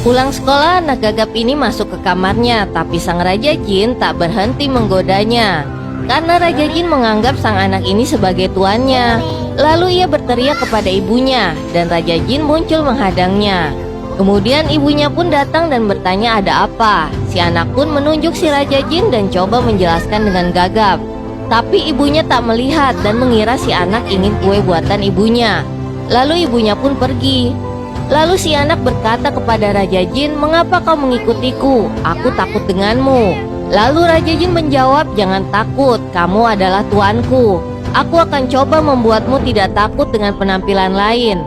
Pulang sekolah, anak gagap ini masuk ke kamarnya, tapi sang Raja Jin tak berhenti menggodanya. Karena Raja Jin menganggap sang anak ini sebagai tuannya. Lalu ia berteriak kepada ibunya, dan Raja Jin muncul menghadangnya. Kemudian ibunya pun datang dan bertanya ada apa. Si anak pun menunjuk si Raja Jin dan coba menjelaskan dengan gagap. Tapi ibunya tak melihat dan mengira si anak ingin kue buatan ibunya. Lalu ibunya pun pergi. Lalu si anak berkata kepada Raja Jin, "Mengapa kau mengikutiku? Aku takut denganmu." Lalu Raja Jin menjawab, "Jangan takut, kamu adalah tuanku. Aku akan coba membuatmu tidak takut dengan penampilan lain."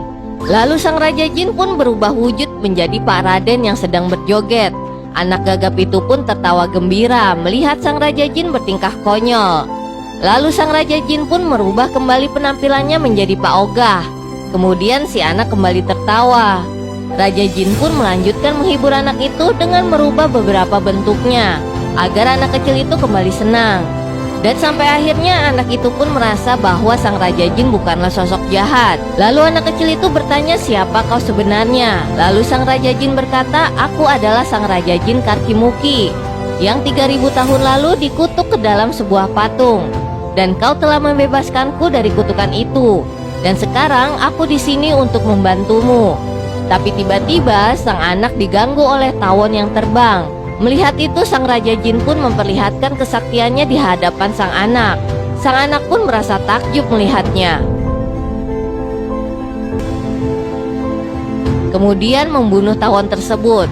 Lalu sang Raja Jin pun berubah wujud menjadi Pak Raden yang sedang berjoget. Anak gagap itu pun tertawa gembira melihat sang Raja Jin bertingkah konyol. Lalu sang Raja Jin pun merubah kembali penampilannya menjadi Pak Ogah. Kemudian si anak kembali tertawa. Raja Jin pun melanjutkan menghibur anak itu dengan merubah beberapa bentuknya agar anak kecil itu kembali senang. Dan sampai akhirnya anak itu pun merasa bahwa sang Raja Jin bukanlah sosok jahat. Lalu anak kecil itu bertanya, "Siapa kau sebenarnya?" Lalu sang Raja Jin berkata, "Aku adalah sang Raja Jin Karkimuki yang 3000 tahun lalu dikutuk ke dalam sebuah patung. Dan kau telah membebaskanku dari kutukan itu. Dan sekarang aku di sini untuk membantumu." Tapi tiba-tiba sang anak diganggu oleh tawon yang terbang. Melihat itu sang Raja Jin pun memperlihatkan kesaktiannya di hadapan sang anak. Sang anak pun merasa takjub melihatnya. Kemudian membunuh tawon tersebut.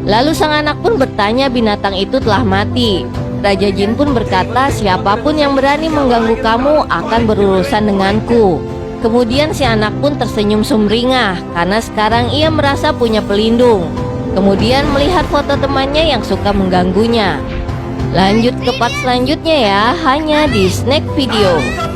Lalu sang anak pun bertanya binatang itu telah mati. Raja Jin pun berkata, "Siapapun yang berani mengganggu kamu akan berurusan denganku." Kemudian si anak pun tersenyum sumringah karena sekarang ia merasa punya pelindung. Kemudian melihat foto temannya yang suka mengganggunya. Lanjut ke part selanjutnya ya, hanya di Snack Video.